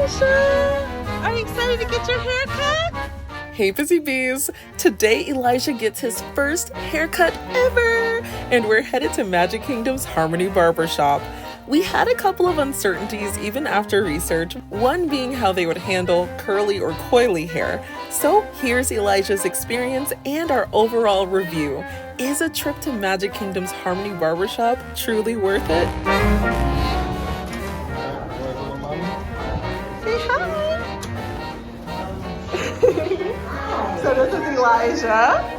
Elijah! Are you excited to get your hair cut? Hey Busy Bees! Today Elijah gets his first haircut ever! And we're headed to Magic Kingdom's Harmony Barbershop. We had a couple of uncertainties even after research, one being how they would handle curly or coily hair. So here's Elijah's experience and our overall review. Is a trip to Magic Kingdom's Harmony Barbershop truly worth it? Say hi! So this is Elijah.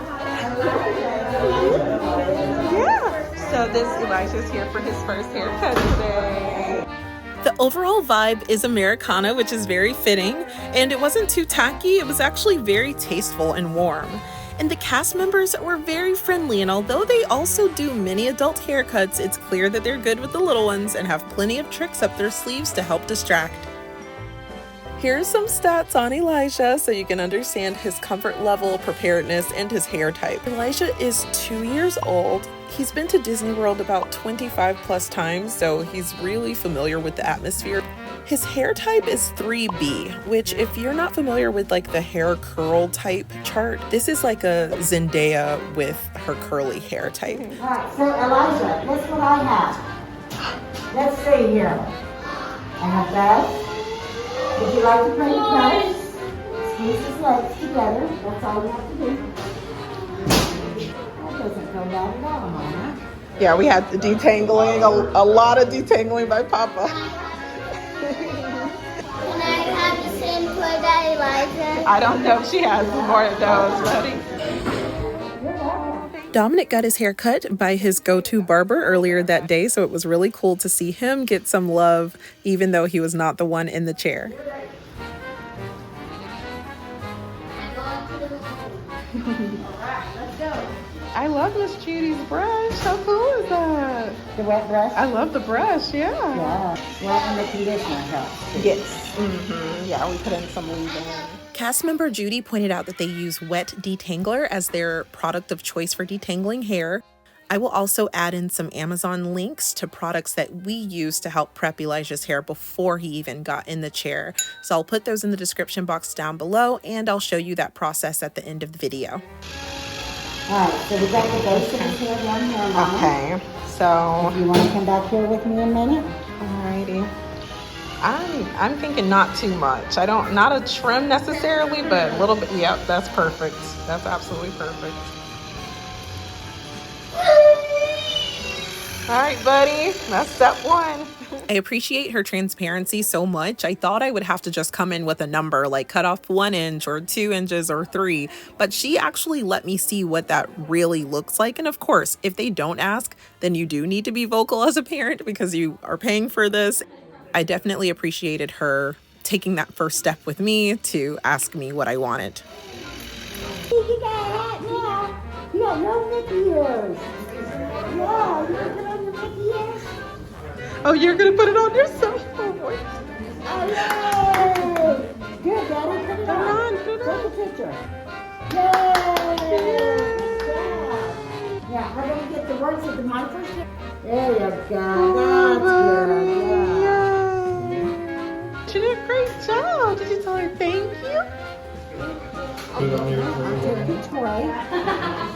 So Elijah's here for his first haircut today. The overall vibe is Americana, which is very fitting, and it wasn't too tacky. It was actually very tasteful and warm. And the cast members were very friendly, and although they also do many adult haircuts, it's clear that they're good with the little ones and have plenty of tricks up their sleeves to help distract. Here's some stats on Elijah so you can understand his comfort level, preparedness, and his hair type. Elijah is 2 years old. He's been to Disney World about 25 plus times, so he's really familiar with the atmosphere. His hair type is 3B, which if you're not familiar with like the hair curl type chart, this is like a Zendaya with her curly hair type. All right, so Elijah, guess what I have? Let's see here. I have that. Would you like to play the press? Squeeze his legs together. That's all you have to do. That doesn't go bad at all, Mama. Yeah, we had the detangling, a lot of detangling by Papa. Can I have the same toy that Elijah? I don't know if she has more of those, buddy. Dominic got his hair cut by his go-to barber earlier that day, so it was really cool to see him get some love, even though he was not the one in the chair. I love Miss Judy's brush. How cool is that? The wet brush? I love the brush, yeah. Yeah. Well, and the conditioner helps. Yes. Yeah, we put in some leave-in. Cast member Judy pointed out that they use Wet Detangler as their product of choice for detangling hair. I will also add in some Amazon links to products that we use to help prep Elijah's hair before he even got in the chair. So I'll put those in the description box down below, and I'll show you that process at the end of the video. All right, so we got the base of his hair down here, Mama. Okay, so... You want to come back here with me a minute? Alrighty. I'm thinking not too much. Not a trim necessarily, but a little bit. Yep, that's perfect. That's absolutely perfect. All right, buddy, that's step one. I appreciate her transparency so much. I thought I would have to just come in with a number, like cut off 1 inch or 2 inches or 3, but she actually let me see what that really looks like. And of course, if they don't ask, then you do need to be vocal as a parent because you are paying for this. I definitely appreciated her taking that first step with me to ask me what I wanted. You got a hat now. You got no Mickey ears. Yeah, you want to put on your Mickey ears? Oh, you're going to put it on yourself? Oh, boy. Oh, yay! Good, Daddy. Put it on. Take a picture. Yay! Yeah, how do we get the words of the mic first? There you go. That's good. Yeah. She did a great job. Did you tell her thank you? I'll take the toy.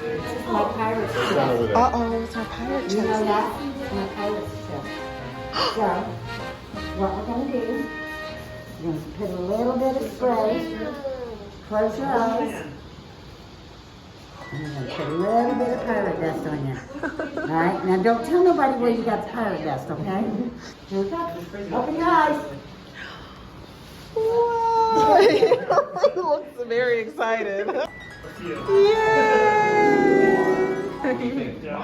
This is my pirate's chest. Uh-oh, it's our pirate chest. You know that? It's my pirate's chest. So, what we're going to do, we're going to put a little bit of spray. Close your eyes. And we're going to put a little bit of pirate dust on you. All right? Now, don't tell nobody where you got the pirate dust, okay? Here we go. Open your eyes. Wow. He looks very excited. Yay! Here we go.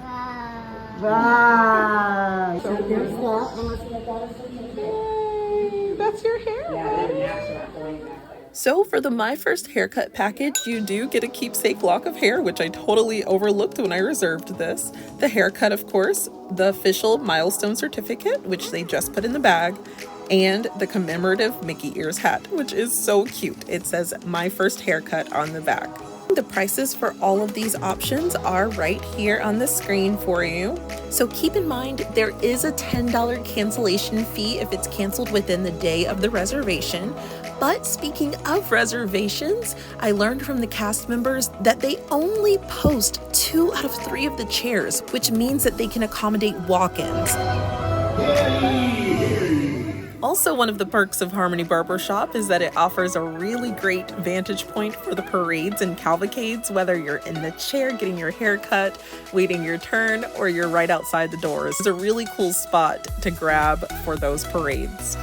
Wow. Wow. So here's that. And let's get that as a Yay! That's your hair. So for the My First Haircut package, you do get a keepsake lock of hair, which I totally overlooked when I reserved this. The haircut, of course, the official milestone certificate, which they just put in the bag, and the commemorative Mickey Ears hat, which is so cute. It says My First Haircut on the back. The prices for all of these options are right here on the screen for you. So keep in mind there is a $10 cancellation fee if it's canceled within the day of the reservation. But speaking of reservations, I learned from the cast members that they only post 2 out of 3 of the chairs, which means that they can accommodate walk-ins. Also, one of the perks of Harmony Barbershop is that it offers a really great vantage point for the parades and cavalcades, whether you're in the chair getting your hair cut, waiting your turn, or you're right outside the doors. It's a really cool spot to grab for those parades.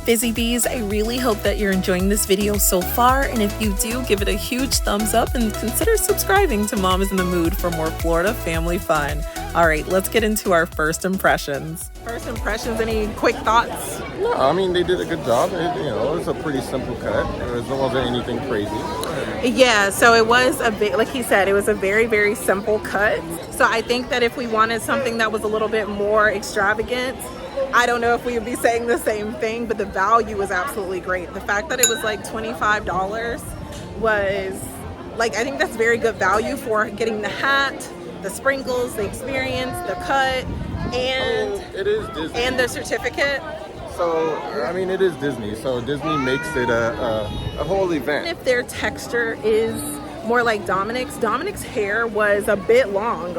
Busy Bees, I really hope that you're enjoying this video so far, and if you do, give it a huge thumbs up and consider subscribing to Mom is in the Mood for more Florida family fun. All right, let's get into our first impressions. First impressions, any quick thoughts? No, I mean, they did a good job. It was a pretty simple cut. It wasn't anything crazy. Yeah, so it was a bit, like he said, it was a very, very simple cut. So I think that if we wanted something that was a little bit more extravagant, I don't know if we would be saying the same thing, but the value was absolutely great. The fact that it was like $25 was like, I think that's very good value for getting the hat, the sprinkles, the experience, the cut, and it is Disney. And the certificate. So, I mean, it is Disney, so Disney makes it a whole event. If their texture is more like Dominic's hair was a bit long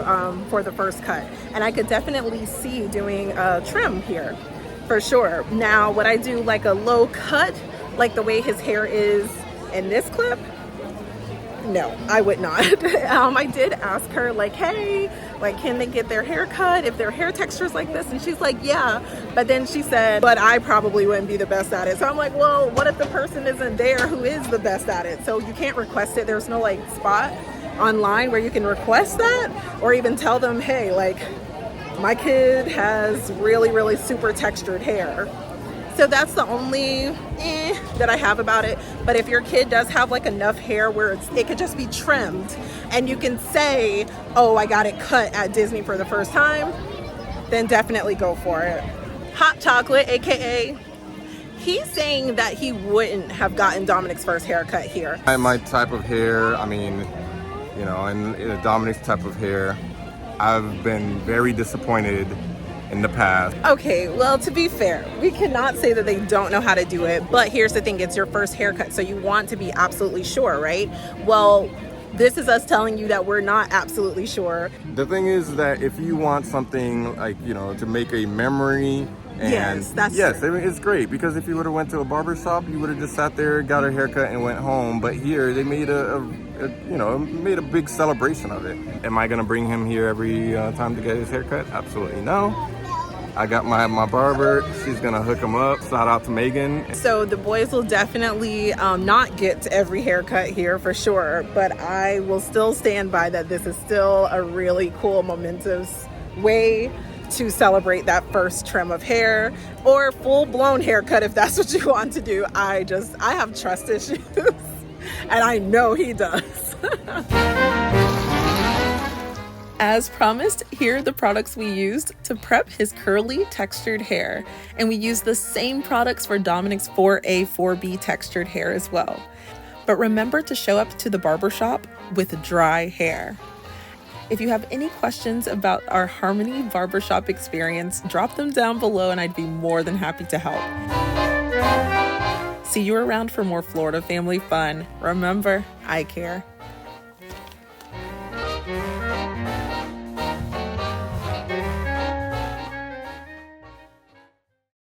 for the first cut, and I could definitely see doing a trim here for sure. Now, would I do like a low cut, like the way his hair is in this clip? No, I would not. I did ask her, like, hey, like, can they get their hair cut if their hair texture is like this? And she's like, yeah. But then she said, but I probably wouldn't be the best at it. So I'm like, well, what if the person isn't there who is the best at it? So you can't request it. There's no like spot online where you can request that, or even tell them, hey, like, my kid has really, really super textured hair. So that's the only that I have about it. But if your kid does have like enough hair where it could just be trimmed and you can say, oh, I got it cut at Disney for the first time, then definitely go for it. Hot Chocolate, AKA, he's saying that he wouldn't have gotten Dominic's first haircut here. My type of hair, I mean, you know, and Dominic's type of hair, I've been very disappointed in the past. Okay, well, to be fair, we cannot say that they don't know how to do it, but here's the thing, it's your first haircut, so you want to be absolutely sure, right? Well, this is us telling you that we're not absolutely sure. The thing is that if you want something like, you know, to make a memory, and yes, true. It's great, because if you would have went to a barber shop, you would have just sat there, got a haircut, and went home. But here, they made made a big celebration of it. Am I gonna bring him here every time to get his haircut? Absolutely no. I got my barber. She's gonna hook him up. Shout out to Megan. So the boys will definitely not get every haircut here for sure, but I will still stand by that this is still a really cool, momentous way to celebrate that first trim of hair, or full-blown haircut if that's what you want to do. I have trust issues and I know he does. As promised, here are the products we used to prep his curly textured hair, and we used the same products for Dominic's 4A 4B textured hair as well. But remember to show up to the barbershop with dry hair. If you have any questions about our Harmony Barbershop experience, drop them down below and I'd be more than happy to help. See you around for more Florida family fun. Remember, I care.